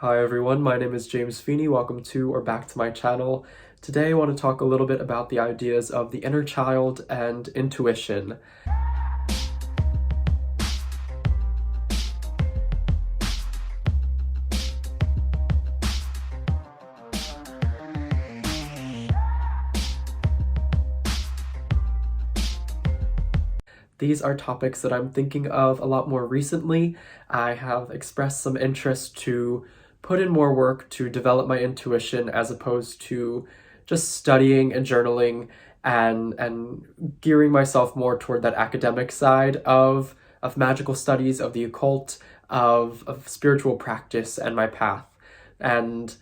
Hi everyone, my name is James Feeney. Welcome to or back to my channel. Today I want to talk a little bit about the ideas of the inner child and intuition. These are topics that I'm thinking of a lot more recently. I have expressed some interest to put in more work to develop my intuition as opposed to just studying and journaling and gearing myself more toward that academic side of magical studies, of the occult, of spiritual practice and my path. And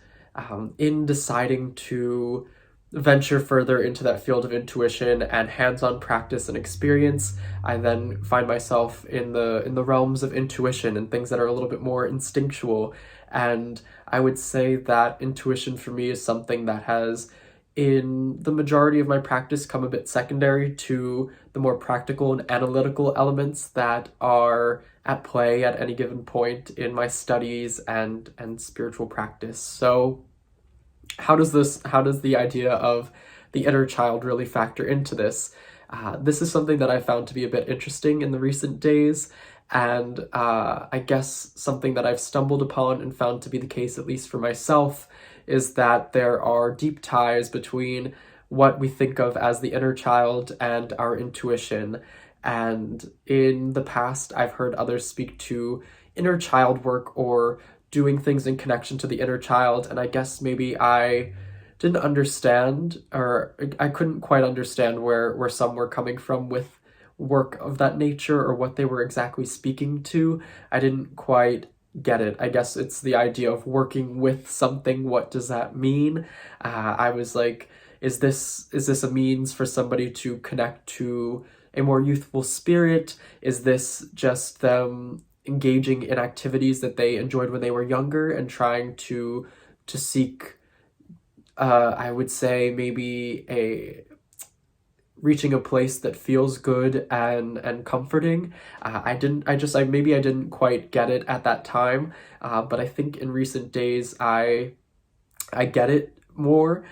in deciding to venture further into that field of intuition and hands-on practice and experience, I then find myself in the realms of intuition and things that are a little bit more instinctual. And I would say that intuition for me is something that has, in the majority of my practice, come a bit secondary to the more practical and analytical elements that are at play at any given point in my studies and spiritual practice. So how does the idea of the inner child really factor into this? This is something that I found to be a bit interesting in the recent days, and I guess something that I've stumbled upon and found to be the case, at least for myself, is that there are deep ties between what we think of as the inner child and our intuition. And in the past, I've heard others speak to inner child work or doing things in connection to the inner child, and I guess maybe I didn't understand, or I couldn't quite understand where some were coming from with work of that nature or what they were exactly speaking to. I didn't quite get it. I guess it's the idea of working with something. What does that mean? I was like, is this a means for somebody to connect to a more youthful spirit? Is this just them engaging in activities that they enjoyed when they were younger and trying to seek, I would say, maybe reaching a place that feels good and comforting? I didn't quite get it at that time, but I think in recent days I get it more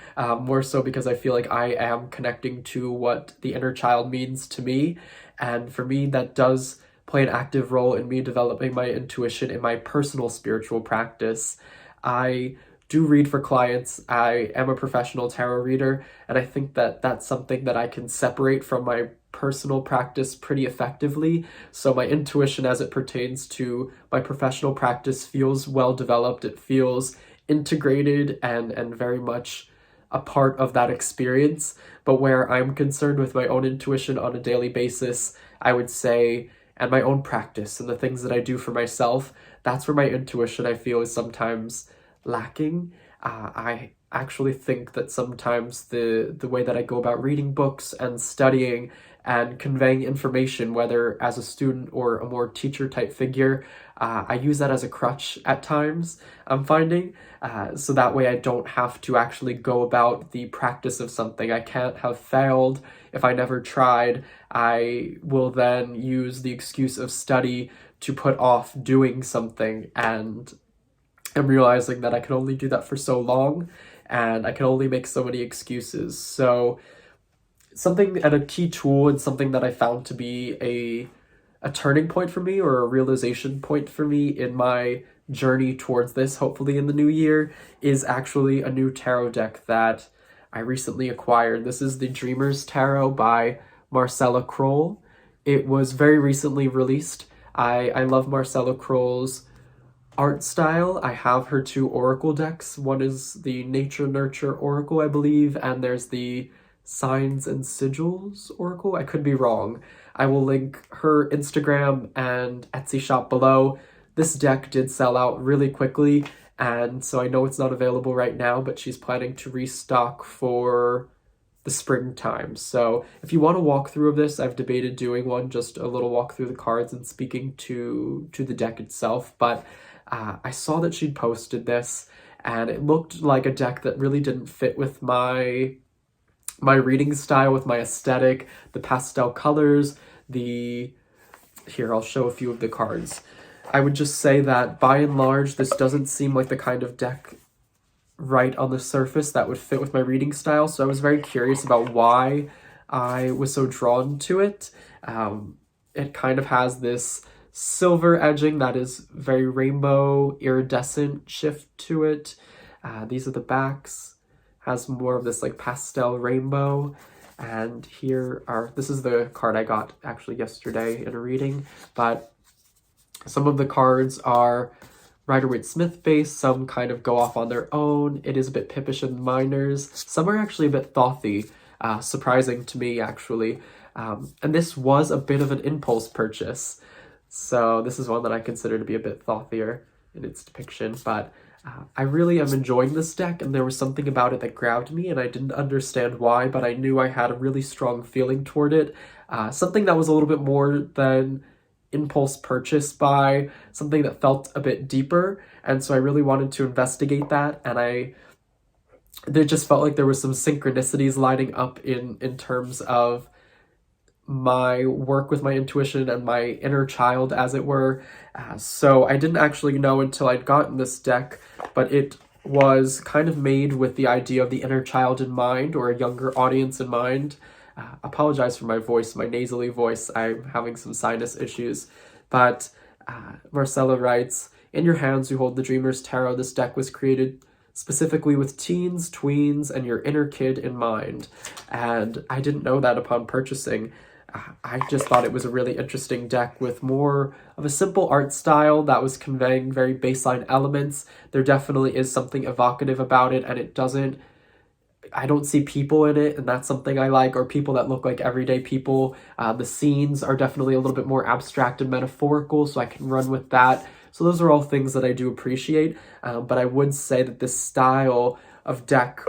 so because I feel like I am connecting to what the inner child means to me, and for me that does play an active role in me developing my intuition in my personal spiritual practice. I do read for clients. I am a professional tarot reader, and I think that that's something that I can separate from my personal practice pretty effectively. So my intuition as it pertains to my professional practice feels well developed. It feels integrated and very much a part of that experience. But where I'm concerned with my own intuition on a daily basis, I would say, and my own practice and the things that I do for myself, that's where my intuition, I feel, is sometimes lacking. I actually think that sometimes the way that I go about reading books and studying and conveying information, whether as a student or a more teacher type figure, I use that as a crutch at times, I'm finding. So that way I don't have to actually go about the practice of something. I can't have failed if I never tried. I will then use the excuse of study to put off doing something, and I'm realizing that I can only do that for so long, and I can only make so many excuses. So something, and a key tool, and something that I found to be a turning point for me, or a realization point for me in my journey towards this, hopefully in the new year, is actually a new tarot deck that I recently acquired. This is the Dreamer's Tarot by Marcella Kroll. It was very recently released. I love Marcella Kroll's art style. I have her two oracle decks. One is the Nature Nurture Oracle, I believe, and there's the Signs and Sigils Oracle. I could be wrong. I will link her Instagram and Etsy shop below. This deck did sell out really quickly, and so I know it's not available right now, but she's planning to restock for the springtime. So if you want a walkthrough of this, I've debated doing one, just a little walk through the cards and speaking to the deck itself, but I saw that she'd posted this, and it looked like a deck that really didn't fit with my reading style, with my aesthetic, the pastel colors, here, I'll show a few of the cards. I would just say that by and large, this doesn't seem like the kind of deck right on the surface that would fit with my reading style. So I was very curious about why I was so drawn to it. It kind of has this silver edging that is very rainbow, iridescent shift to it. These are the backs. Has more of this like pastel rainbow. And this is the card I got actually yesterday in a reading, but some of the cards are Rider-Waite-Smith based, some kind of go off on their own. It is a bit Pippish and Minors. Some are actually a bit thothy, surprising to me actually. And this was a bit of an impulse purchase. So this is one that I consider to be a bit thothier in its depiction, but I really am enjoying this deck, and there was something about it that grabbed me, and I didn't understand why, but I knew I had a really strong feeling toward it. Something that was a little bit more than impulse purchase buy, something that felt a bit deeper, and so I really wanted to investigate that, and there just felt like there was some synchronicities lining up in terms of my work with my intuition and my inner child, as it were. So I didn't actually know until I'd gotten this deck, but it was kind of made with the idea of the inner child in mind, or a younger audience in mind. Apologize for my voice, my nasally voice. I'm having some sinus issues. But Marcella writes, in your hands you hold the Dreamer's Tarot. This deck was created specifically with teens, tweens, and your inner kid in mind. And I didn't know that upon purchasing. I just thought it was a really interesting deck with more of a simple art style that was conveying very baseline elements. There definitely is something evocative about it, and I don't see people in it, and that's something I like, or people that look like everyday people. The scenes are definitely a little bit more abstract and metaphorical, so I can run with that. So those are all things that I do appreciate, but I would say that this style of deck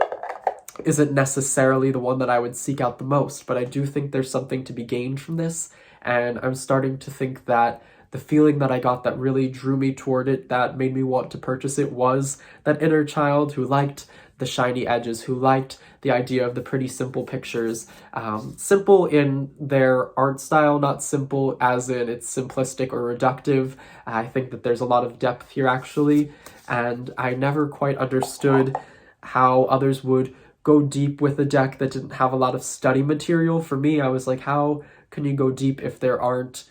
isn't necessarily the one that I would seek out the most, but I do think there's something to be gained from this, and I'm starting to think that the feeling that I got that really drew me toward it, that made me want to purchase it, was that inner child who liked the shiny edges, who liked the idea of the pretty simple pictures. Simple in their art style, not simple as in it's simplistic or reductive. I think that there's a lot of depth here actually, and I never quite understood how others would go deep with a deck that didn't have a lot of study material. For me, I was like, how can you go deep if there aren't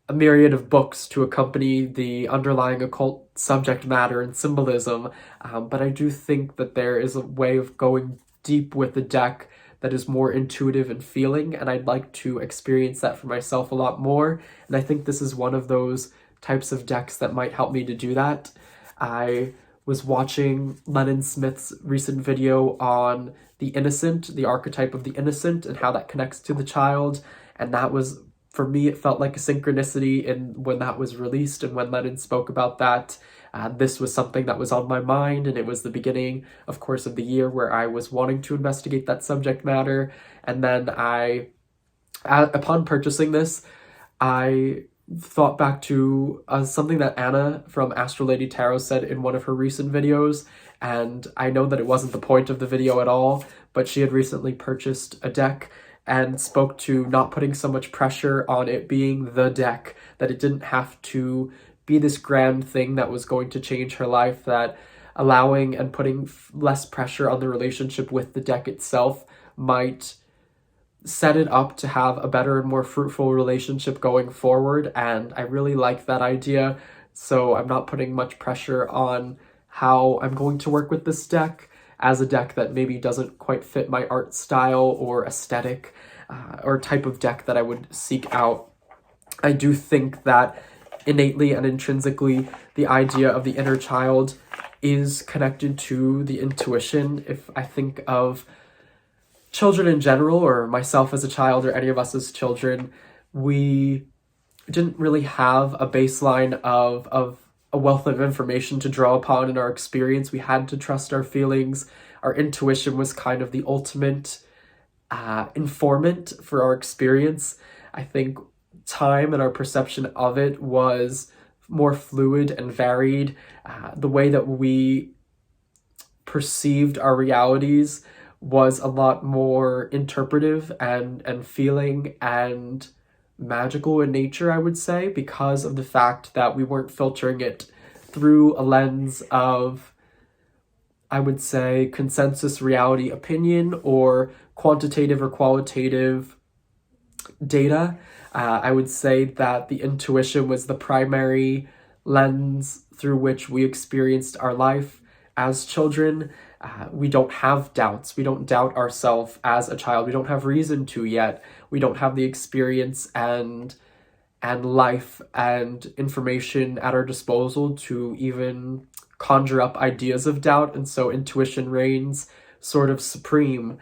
a myriad of books to accompany the underlying occult subject matter and symbolism? But I do think that there is a way of going deep with the deck that is more intuitive and feeling, and I'd like to experience that for myself a lot more. And I think this is one of those types of decks that might help me to do that. I was watching Lennon Smith's recent video on the innocent, the archetype of the innocent, and how that connects to the child. And that was, for me, it felt like a synchronicity in when that was released and when Lennon spoke about that. This was something that was on my mind, and it was the beginning, of course, of the year where I was wanting to investigate that subject matter. And then upon purchasing this, I thought back to something that Anna from Astro Lady Tarot said in one of her recent videos, and I know that it wasn't the point of the video at all, but she had recently purchased a deck and spoke to not putting so much pressure on it being the deck, that it didn't have to be this grand thing that was going to change her life, that allowing and putting less pressure on the relationship with the deck itself might set it up to have a better and more fruitful relationship going forward. And I really like that idea, so I'm not putting much pressure on how I'm going to work with this deck as a deck that maybe doesn't quite fit my art style or aesthetic or type of deck that I would seek out. I do think that innately and intrinsically the idea of the inner child is connected to the intuition. If I think of children in general, or myself as a child, or any of us as children, we didn't really have a baseline of a wealth of information to draw upon in our experience. We had to trust our feelings. Our intuition was kind of the ultimate informant for our experience. I think time and our perception of it was more fluid and varied. The way that we perceived our realities was a lot more interpretive and feeling and magical in nature, I would say, because of the fact that we weren't filtering it through a lens of, I would say, consensus reality opinion or quantitative or qualitative data. I would say that the intuition was the primary lens through which we experienced our life as children. We don't have doubts. We don't doubt ourselves as a child. We don't have reason to yet. We don't have the experience and life and information at our disposal to even conjure up ideas of doubt. And so intuition reigns sort of supreme.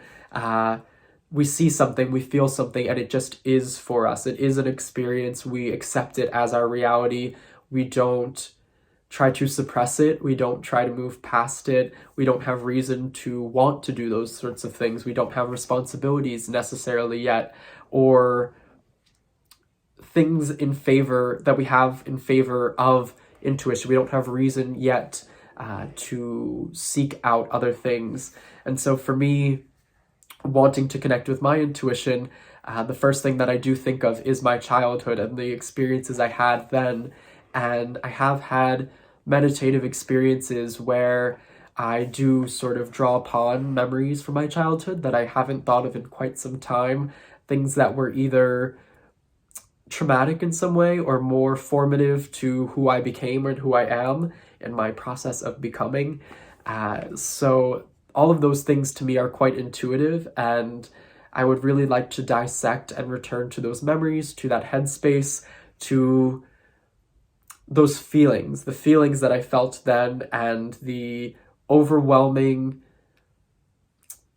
We see something, we feel something, and it just is for us. It is an experience. We accept it as our reality. We don't try to suppress it. We don't try to move past it. We don't have reason to want to do those sorts of things. We don't have responsibilities necessarily yet, or things in favor that we have in favor of intuition. We don't have reason yet to seek out other things. And so for me, wanting to connect with my intuition, the first thing that I do think of is my childhood and the experiences I had then. And I have had meditative experiences where I do sort of draw upon memories from my childhood that I haven't thought of in quite some time. Things that were either traumatic in some way or more formative to who I became and who I am in my process of becoming. So all of those things to me are quite intuitive, and I would really like to dissect and return to those memories, to that headspace, to those feelings, the feelings that I felt then, and the overwhelming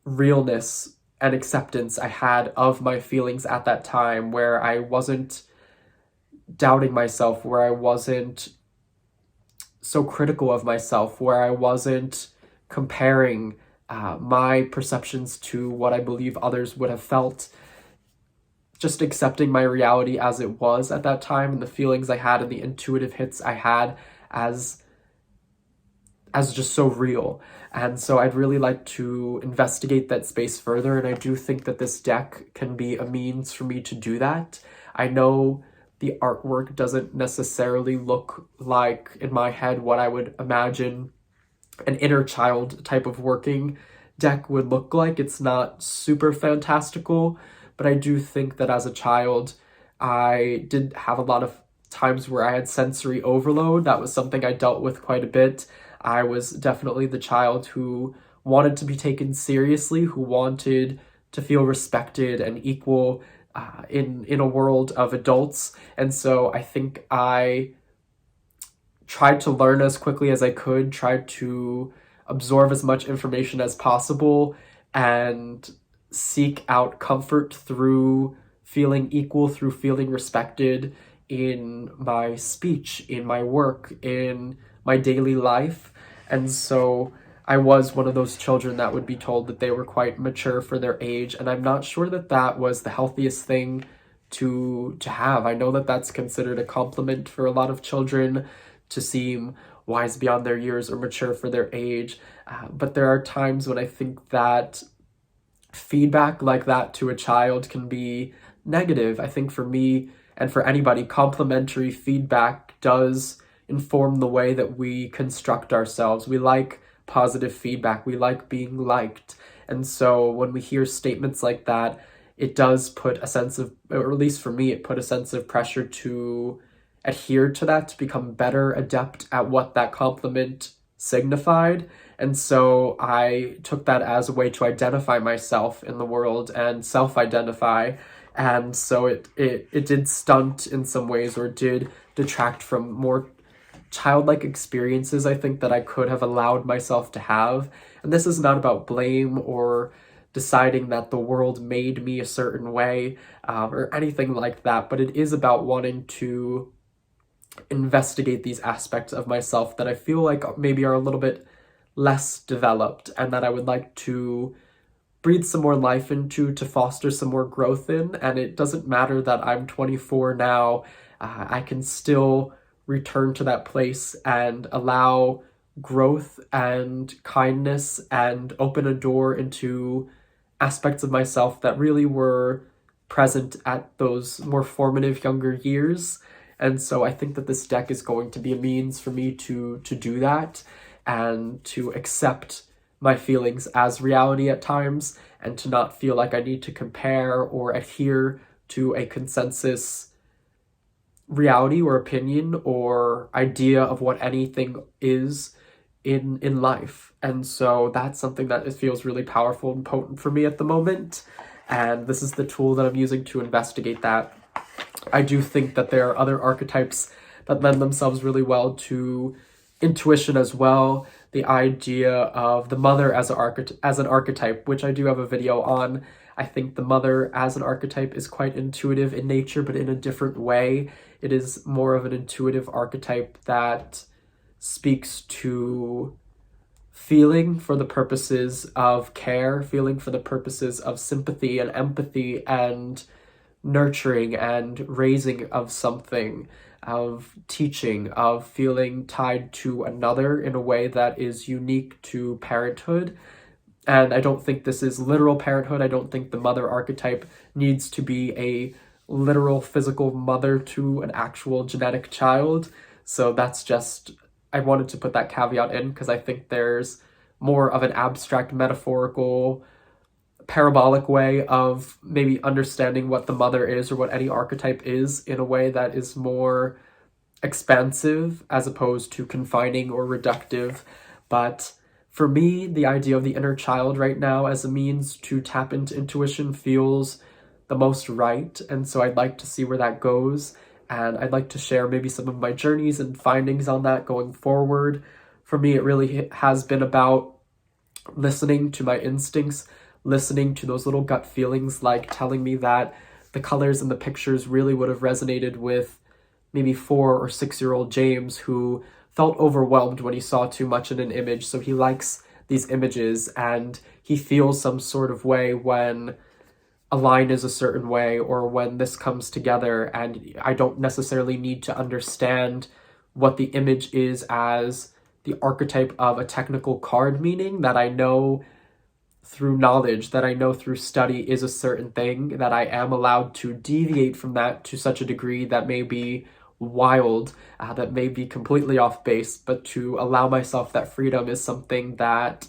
realness and acceptance I had of my feelings at that time, where I wasn't doubting myself, where I wasn't so critical of myself, where I wasn't comparing my perceptions to what I believe others would have felt. Just accepting my reality as it was at that time, and the feelings I had and the intuitive hits I had as just so real. And so I'd really like to investigate that space further, and I do think that this deck can be a means for me to do that. I know the artwork doesn't necessarily look like, in my head, what I would imagine an inner child type of working deck would look like. It's not super fantastical, but I do think that as a child, I did have a lot of times where I had sensory overload. That was something I dealt with quite a bit. I was definitely the child who wanted to be taken seriously, who wanted to feel respected and equal in a world of adults. And so I think I tried to learn as quickly as I could, tried to absorb as much information as possible, and seek out comfort through feeling equal, through feeling respected in my speech, in my work, in my daily life. And so I was one of those children that would be told that they were quite mature for their age, and I'm not sure that that was the healthiest thing to have. I know that that's considered a compliment for a lot of children, to seem wise beyond their years or mature for their age. But there are times when I think that feedback like that to a child can be negative. I think for me and for anybody, complimentary feedback does inform the way that we construct ourselves. We like positive feedback. We like being liked. And so when we hear statements like that, it does put a sense of, or at least for me, it put a sense of pressure to adhere to that, to become better, adept at what that compliment signified. And so I took that as a way to identify myself in the world and self-identify. And so it did stunt in some ways, or did detract from more childlike experiences I think that I could have allowed myself to have. And this is not about blame or deciding that the world made me a certain way or anything like that, but it is about wanting to investigate these aspects of myself that I feel like maybe are a little bit less developed, and that I would like to breathe some more life into, to foster some more growth in. And it doesn't matter that I'm 24 now, I can still return to that place and allow growth and kindness and open a door into aspects of myself that really were present at those more formative younger years. And so I think that this deck is going to be a means for me to do that and to accept my feelings as reality at times, and to not feel like I need to compare or adhere to a consensus reality or opinion or idea of what anything is in life. And so that's something that it feels really powerful and potent for me at the moment. And this is the tool that I'm using to investigate that. I do think that there are other archetypes that lend themselves really well to intuition as well. The idea of the mother as an archetype, which I do have a video on. I think the mother as an archetype is quite intuitive in nature, but in a different way. It is more of an intuitive archetype that speaks to feeling for the purposes of care, feeling for the purposes of sympathy and empathy and nurturing and raising of something, of teaching, of feeling tied to another in a way that is unique to parenthood. And I don't think this is literal parenthood. I don't think the mother archetype needs to be a literal physical mother to an actual genetic child. So that's just, I wanted to put that caveat in because I think there's more of an abstract, metaphorical, parabolic way of maybe understanding what the mother is or what any archetype is in a way that is more expansive as opposed to confining or reductive. But for me, the idea of the inner child right now as a means to tap into intuition feels the most right. And so I'd like to see where that goes. And I'd like to share maybe some of my journeys and findings on that going forward. For me, it really has been about listening to my instincts, listening to those little gut feelings, like telling me that the colors in the pictures really would have resonated with maybe 4 or 6-year-old James, who felt overwhelmed when he saw too much in an image. So he likes these images and he feels some sort of way when a line is a certain way or when this comes together, and I don't necessarily need to understand what the image is as the archetype of a technical card meaning that I know through knowledge, that I know through study is a certain thing, that I am allowed to deviate from that to such a degree that may be wild, that may be completely off base, but to allow myself that freedom is something that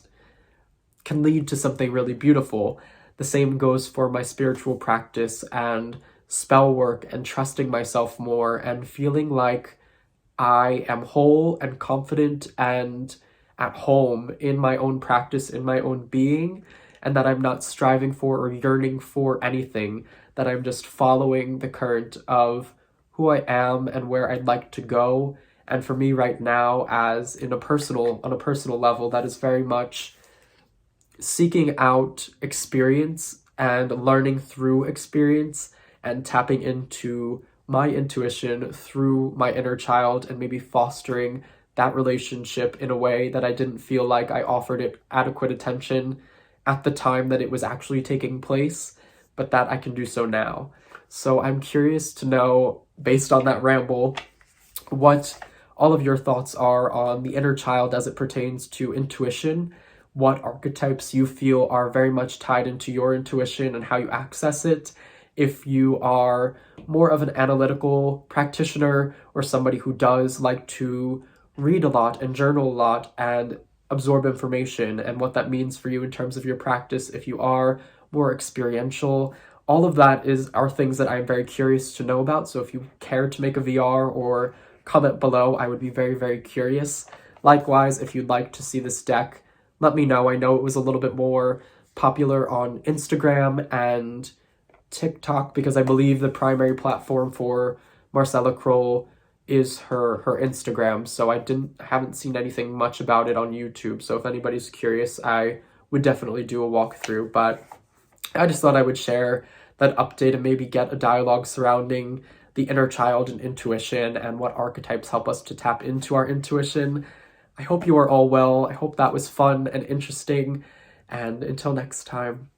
can lead to something really beautiful. The same goes for my spiritual practice and spell work and trusting myself more and feeling like I am whole and confident and at home in my own practice, in my own being, and that I'm not striving for or yearning for anything, that I'm just following the current of who I am and where I'd like to go. And for me right now, as on a personal level, that is very much seeking out experience and learning through experience and tapping into my intuition through my inner child and maybe fostering that relationship in a way that I didn't feel like I offered it adequate attention at the time that it was actually taking place, but that I can do so now. So I'm curious to know, based on that ramble, what all of your thoughts are on the inner child as it pertains to intuition, what archetypes you feel are very much tied into your intuition and how you access it. If you are more of an analytical practitioner or somebody who does like to read a lot and journal a lot and absorb information, and what that means for you in terms of your practice. If you are more experiential, all of that are things that I'm very curious to know about. So if you care to make a VR or comment below, I would be very, very curious. Likewise, if you'd like to see this deck, let me know. I know it was a little bit more popular on Instagram and TikTok because I believe the primary platform for Marcella Kroll is her Instagram. So I haven't seen anything much about it on YouTube. So if anybody's curious, I would definitely do a walkthrough. But I just thought I would share that update and maybe get a dialogue surrounding the inner child and intuition and what archetypes help us to tap into our intuition. I hope you are all well. I hope that was fun and interesting. And until next time.